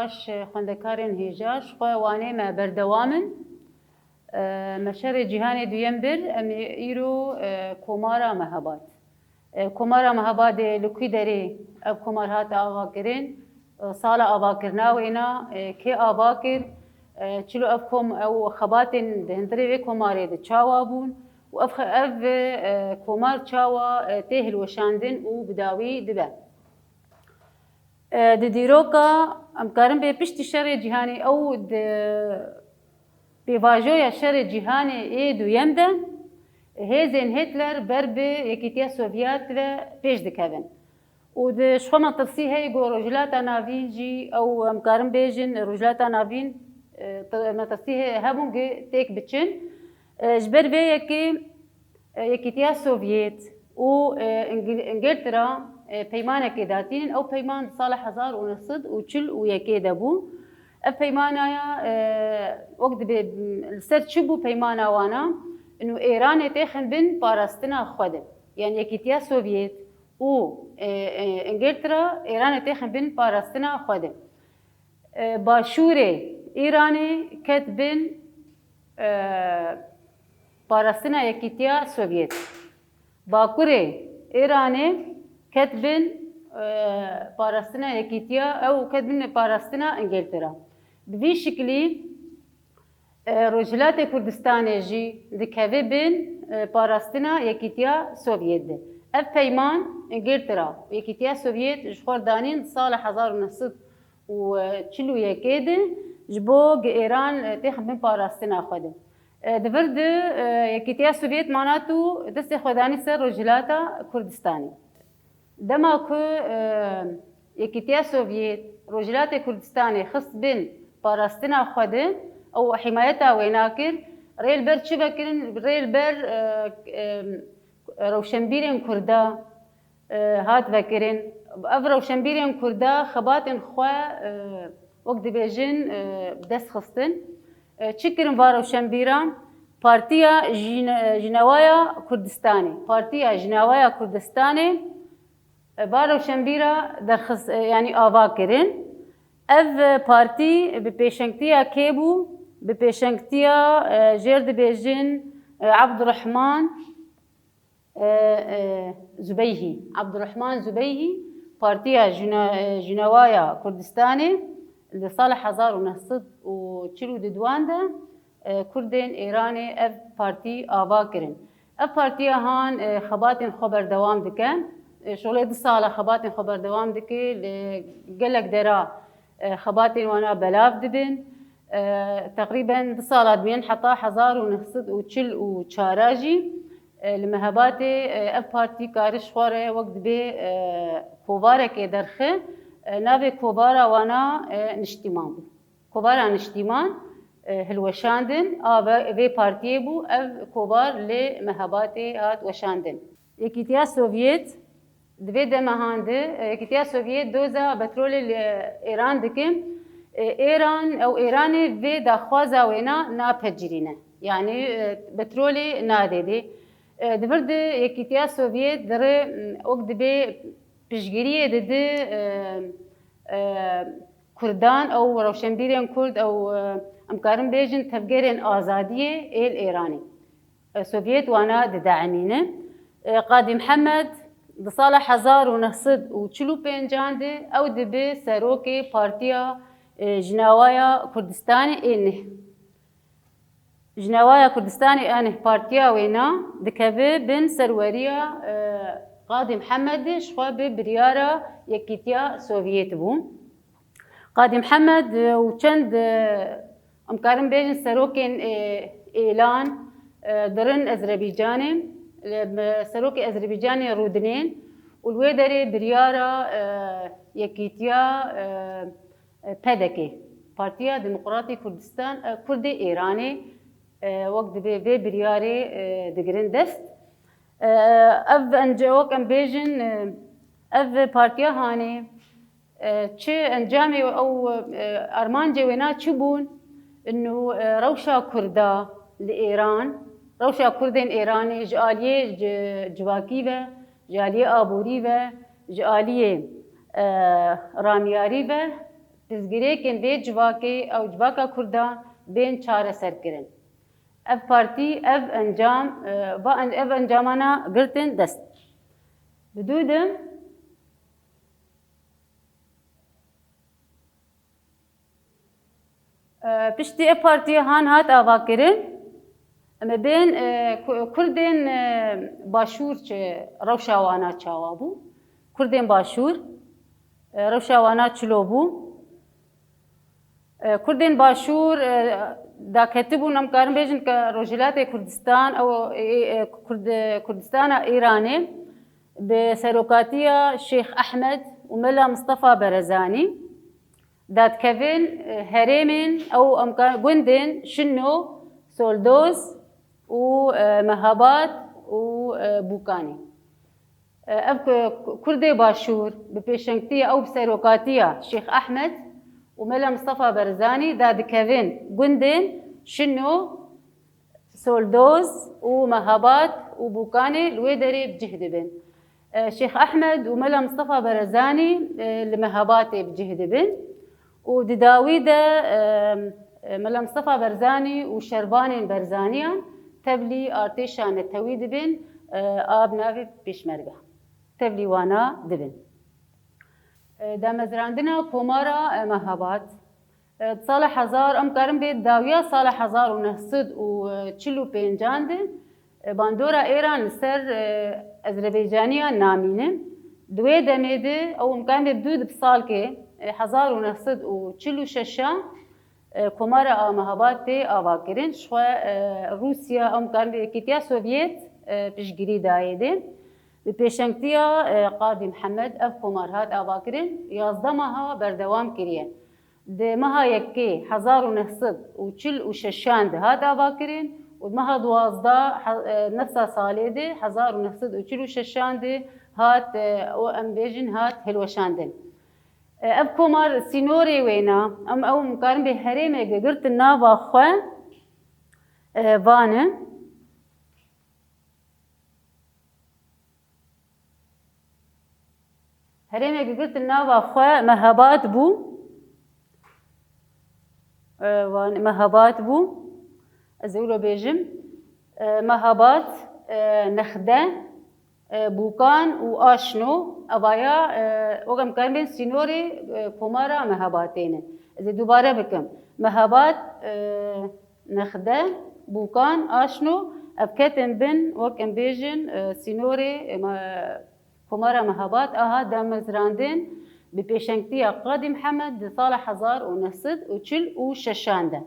باش خوندکارên hêja ji xwe wanê me berdewamin. Me şerê cîhanê duyem bir em ê îro komara Mehebat. Komara Mehebatê li ku derê ev komar hate avakirin. Sala avakirina wêna kê ava kir? Çilo ev xebatên di hindirê vê komarê de çawa bûn û ev komar çawa tê hilweşandin û bi dawî dibe. Di dîroka em karin bê piştî şerê cîhanê ew di pêvajoya şerê cîhanê ê duyem de hêzên Hitler ber bi Yekîtiya Sovyet ve pêş dikevin. û di ji xwe me tirsî heye got rojhilata navîn jî ew em karin bêjin rojhilata navîn me tirsî heye hebûn têk biçin. Ji ber vê yekê Yekîtiya Sovyet û İngiltera peymanekê datînin ew peyman di sala 1940 de bû. Ev peymanaya wek dibe li ser çi bû peymana wana û Îranê têxin bin parastina xwe de. Yani Yekîtiya Sovyet û İngiltera Îranê têxin bin parastina xwe de. Başûrê Îranê ket bin parastina Yekîtiya Sovyet. Bakurê Îranê ket bin parastina Yekîtiya ew ket bin parastina İngiltera. Bi vî şiklî Rojhilatê Kurdistanê jî dikeve bin parastina Yekîtiya Sovyet de. Ev peyman İngiltera û Yekîtiya Sovyet ji xwe danîn sala 1941 de ji bo Îran têxin bin parastina xwe de. Di vir di Yekîtiya Sovyet manatû destê xwe danî ser Rojhilata Kurdistanê. Dema ku Yekîtiya Sovyet Rojhilatê Kurdistanê xist bin parastina xwe de ew himayeta wê nakir rê li ber çi vekirin? Rê li ber rewşenbîrên Kurda hat vekirin. Ev rewşenbîrên Kurda xebatên xwe wek dibêjin dest xistin. Çi kirin va rewşenbîran? Partiya Jinawaya Kurdistanê. Partiya Jinawaya Kurdistanê va rewşenbîra derxist yani ava kirin. Ev partî bi pêşengtiya kê bû? Bi pêşengtiya jêr dibêjin Abdurrahman Zubeyhî. Abdurrahman Zubeyhî Partiya Jinawaya Kurdistanê li sala 1942 de Kurdên Îranê ev partî ava kirin. Ev partiya han xebatên xwe berdewam dike. Şolê di sala xebatên xwe berdewam dike li gelek dera xebatên wana belav dibin. Teqrîben di sala dibên heta 1944 jî li Mehebatê ev partî karî ji xwe re wek dibe kovarekê derxe navê kovara wana niştîman bû. Kovara niştîman hilweşandin a vê partiyê bû ev kovar lê Mehebatê hat weşandin. Yekîtiya Sovyet di vê demehan de Yekîtiya Sovyet doza petrolê li Îran dikin. Îranê vê daxwaza wêna napecirîne. Yani petrolê nadêdê. Di vir de Yekîtiya Sovyet dirê wek dibe piştgiriyê dide Kurdan ew rewşenbîrên Kurd ew em karin bêjin tevgerên azadiyê êl Îranê. Sovyet wana dideemîne. Qadî Mihemed di sala 1945 de ew dibe serokê Partiya Jinawaya Kurdistanê ê neh. Jinawaya Kurdistanê ê neh partiya wêna dikeve bin serweriya Qadî Mihemedê ji xwe bi biryara Yekîtiya Sovyet bû. Qadî Mihemed û çend em karin bêjin serokên êlan dirin Ezerbaycanê. Serokê Ezerbaycanê rûdinên û li wê derê biryara Yekîtiya PDK Partiya Demokratîk Kurdistan Kurdê Îranê wek dibe vê biryarê digirin dest. Ev wek em bêjin ev partiya hanê çi encamê ew armancê wêna çi bûn? Înû rewşa Kurda li Îran, rewşa Kurdên Îranê ji aliyê civakî ve, ji aliyê aborî ve, ji aliyê ramyarî ve تزگیرێکên bê civakê ew civaka Kurdan bên çareserkirin. Ev partî ev encam ev encamana girtin dest. Bi dû dem piştî ev partiye han hat avakirin em bên Kurdên başûr çi rewşa wana çawa bû. Kurdên başûr rewşa wana çilo bû. Kurdên başûr daketibûn em karin bêjin ke Rojhilatê Kurdistan ew Kurdistana Îranê bi serokatiya Şeyx Ehmed û Mela Mustafa Berezanî dadkevin herêmên ew em gundên Şinno, Soldoz û Mehabat û Bûkanê. Ev Kurdê başûr bi pêşengtiya ew bi serokatiya Şeyx Ehmed û Mela Mustafa Berezanî dadikevin gundên Şinno, Soldoz û Mehabat û Bûkanê li wê derê bicih dibin. Şeyx Ehmed û Mela Mustafa Berezanî li Mehabatê bicih dibin û di dawî de Mela Mustafa Berezanî û şerbanên Berzaniyan tevlî artêşa Netewî dibin a bi navê Pêşmerge. Tevlî wana dibin. Damezrandina Komara Mehabat sala hezar em karin bê dawiya sala 1945 de bandora Êran li ser Ezerbaycaniya namînin. Di wê demê de ew em karin bê bi salkê 1946 Komara a Mehabat tê avakirin ji xwe Rûsya em karin bê Yekîtiya Sovyêt piştgirî dayê de. Bi pêşengtiya Qadî Mihemed ev komar hat avakirin 11 meha berdewam kiriye. Di meha yekê 1946 de hat avakirin û di meha 12 nefsa salê de 1946 de hat em bêjin hat hilweşandin. Ev komar sînorê wêna em ew karin bê herêmeke girtin nava xwe vanin. Herêmeke girtin nava xwe Mehabat bû. Mehabat bû. Ez ê wilo bêjim. Mehabat, Nexde, Bûkan û Aşno evaya wek em karin bên sînorê Komara Mehabatê ne. Ez ê dubare bikim. Mehabat, Nexde, Bûkan, Aşno ev ketin bin wek em bêjin sînorê Komara Mehabat aha damezrandin bi pêşengtiya Qadî Mihemed di sala 1946 de.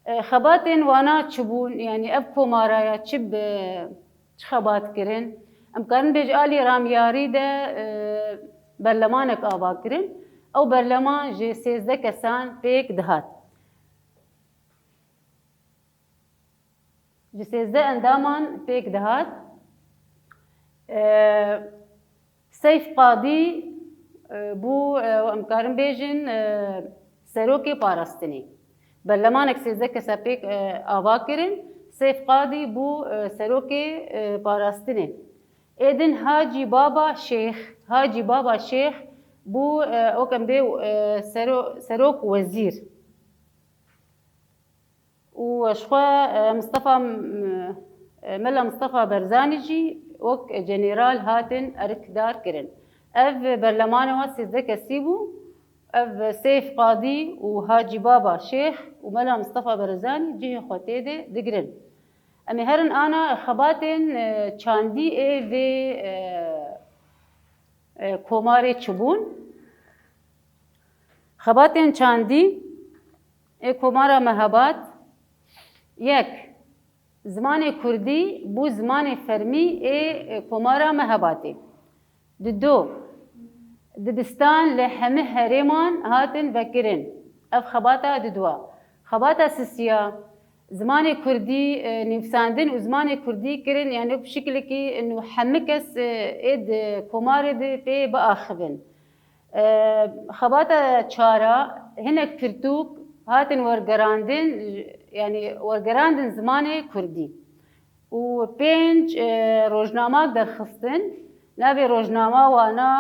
Xebatên wana çi bûn yani ev komaraya çi xebat kirin? Em karin bêjin alî ramyarî de berlemanek ava kirin. Ew berleman ji 13 kesan pêk dihat. Ji 13 endaman pêk dihat. Seyf Qadî bû em karin bêjin serokê parastinê. Berlemanek 13 kesa pêk ava kirin. Seyf Qadî bû serokê parastinê. Êdin Hacî Baba Şeyx. Hacî Baba Şeyx bû wek em bê serok wezîr. û ji xwe Mustafa Mela Mustafa Berzanî jî wek general hatin erkdar kirin. Ev berlemana wa 13 kesî bû. Ev Seyf Qadî û Hacî Baba Şeyx û Mela Mustafa Berzanî cihê xwe tê de digirin. Em ê herin ana xebatên çandî ê vê komarê çi bûn? Xebatên çandî ê komara Mehabat yek zimanê Kurdî bû zimanê fermî ê komara Mehabatê. Di do dibistan li hemî herêman hatin vekirin. Ev xebata di dua. Xebata sisiya zimanê Kurdî nivîsandin û zimanê Kurdî kirin yani bi şekilekî û hemî kes ê di komarê de pê biaxivin. Xebata çara hinek pirtûk hatin wergerandin yani wergerandin zimanê Kurdî. û pênc rojnamak derxistin. Navê rojnama wana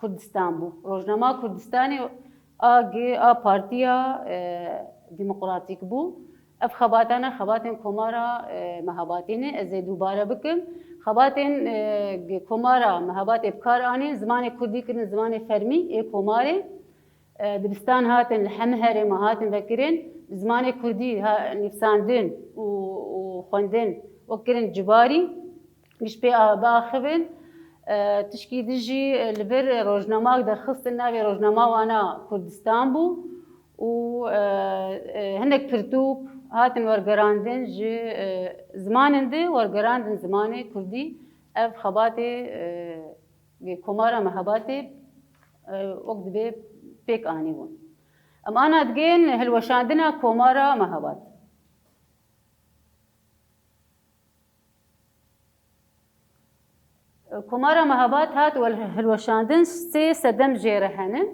کردستان بو روزنامه کردستانی پارتیا دموکراتیک بو اف خباتنا خباتن کمارا مهاباتینه از دوباره بکم خباتن کمارا مهابات ابکار آنین زمان کردی کردن زمان فرمی کماره دبستان هاتن الحمهر ما هاتن فكرين زمان كردي نفساندن وخوندن وكرن جباري مش باخبن تشكي دجي لبر روجنامه درخصت النافي روجنامه وانا كردستان بو و هنك فرتوك هاتن ورقراندن جي زمانن ورقراندن زماني كردي اف خباتي كمارا مهباتي وقت بي بيك آني بون أم أنا دقين هلوشاندنا كومارا مهبات كومارا مهبات هات والهلوشاندن سي سدم جيرهن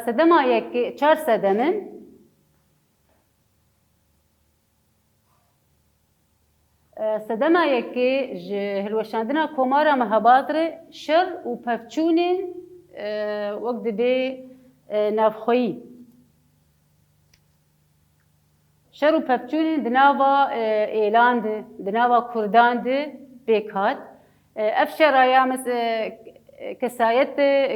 سدما يكي 4 سدمن سدما يكي هلوشاندنا كومارا مهباتر شر و پفچونين وقت بي نافخوي شر و پفچونين دناوا ايلاند دناوا كرداند بيكات افشر ايامس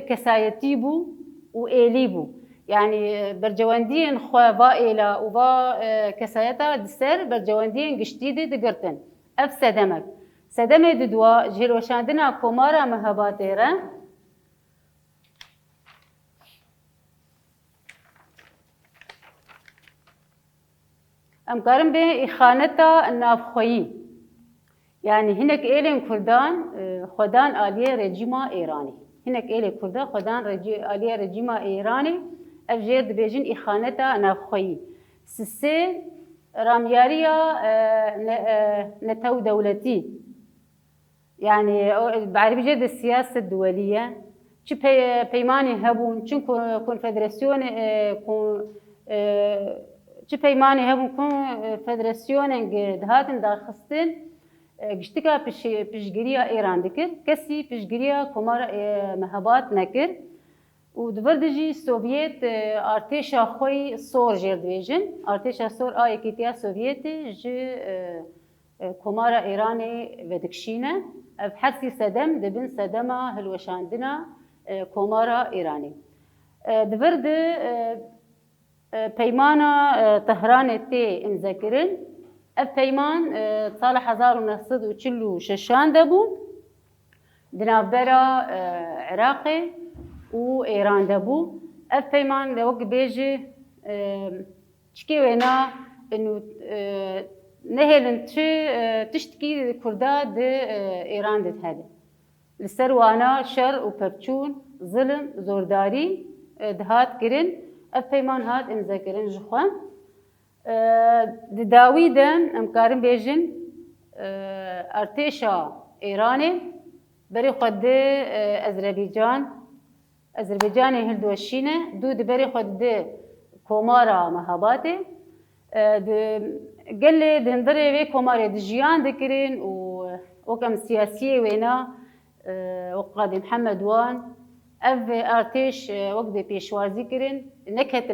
كسايتي بو و ايلي بو يعني برجواندين خوا با ايلا و با كسايتا دسر برجواندين قشتيدي دقرتن اف سدمك سدمه ددوا جهلوشاندنا كومارا مهباتيرا امكارم به إخانتا النافخوي يعني هناك إيلين كردان خدان آلية رجيمة إيراني هناك إيلين كردان خدان آلية رجيمة إيراني أفجير دبيجين إخانتا نافخوي سسي رامياريا نتو دولتي يعني بعرف جد السياسة الدولية شو بيماني هبون شو كونفدراسيون شو بيماني هبون كونفدراسيون دهاتن داخستن قشتكا بشجريا إيران ذكر كسي بشجريا كمار مهبات نكر ودبردجي السوفيت ارتشا خوي صور جير ديجن ارتشا صور كيتيا سوفيتي جي كمارا ايراني ودكشينه بحسي سدم دبن سدما هلوشاندنا كمارا ايراني دبرد بيمانا طهران تي انذكرن بيمان صالح 1946 دبو دنافبرا عراقي و إيران دبو بيمان لوق بيجي تشكي وينا إنه نهلن تشتكي كردا د إيران دت هذا السروانا شر وببتشون ظلم زورداري دهات كرن بيمان هاد امذكرن جخوان داويدن امكارن بيجن ارتشا إيراني بري خد أذربيجاني هلدوشينه دو دبري خد كومارا مهاباتي قال لي دهندري في كومارا دجيان ذكرين وكم سياسية وينا وقاضي محمد وان اف ارتش وقت بيشوازي كرين نكهت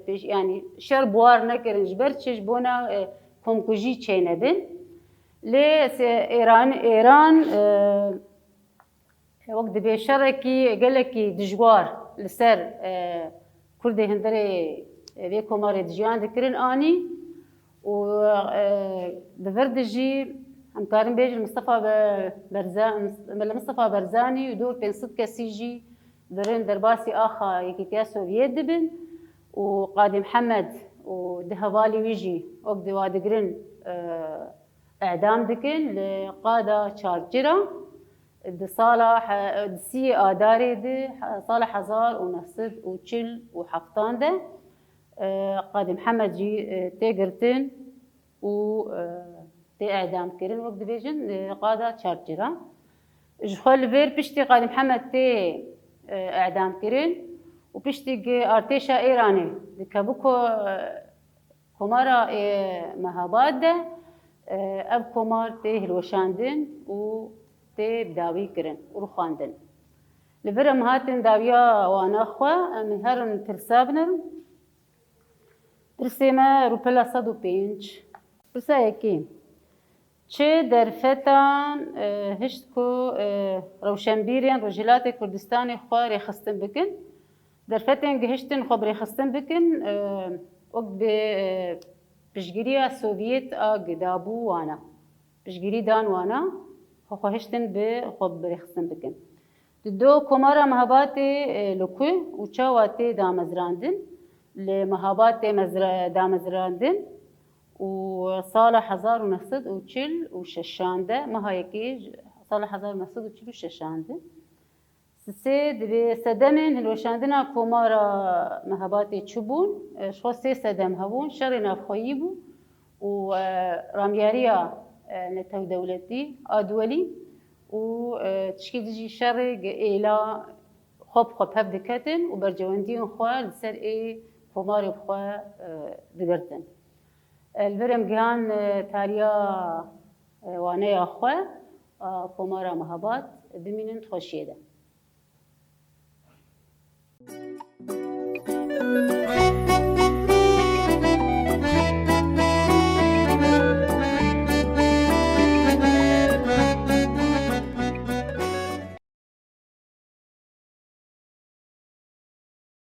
يعني شر بوار نكرن جبرتش بونا كومكوجي تشينبن لي ايران وقت بيشركي قال لك دجوار لسر كردي هندري في كوماري دجيان ذكرين اني و دفردجي امكارن بيجي مصطفى برزاني ودور بين صدق سيجي درين درباسي اخا يكيتيا سوفيت دبن وقاضي محمد ودهوالي ويجي وقت وادقرن اعدام دكن لقاده تشارجرا صالح سي اداري دي صالح هزار ونصد وتشل وحفطان ده قاضي محمد جي تيجرتن و تي اعدام كرين وقت بيجن قاده تشارجرا جخول فير بيشتي قاضي محمد تي اعدام كرين وبيشتي ارتشا ايراني كابوكو كومارا مهاباد اب كومار تي هلوشاندن و تێ داوی kirin û xwandin. Li vir em hatin dawiya wana xwe em ê herin tirsa binin. Pirsê me rûpela 105. Pirsa yekê çi derfetan hişt ku rewşenbîrên Rojhilatê Kurdistanê xwe rêxistin bikin. Derfetên gihiştin xwe bi rêxistin bikin wek bi piştgiriya Sovyêt a gidabû wana. Piştgirî dan wana xwe hiştin bi xwe bi rêxistin bikin. Di do komara Mehabatê li ku û çawa tê damezrandin, li Mehabatê damezrandin û sala 1946 de meha yekê sala 1946 de. Sê divê sedemên hilweşandina komara Mehabatê çûbûn, xwe sê sedem hebûn, şerê navxweyî bû û ramyariya Netewdewletî a duwelî û tişkî dijî şerê êla xwe bi xwe pev diketin û bercewendiyên xwe li ser ê komarê xwe digirtin. Li vir em gihan tariya waneya xwe a komara Mehabat bimînin xweşiyê de.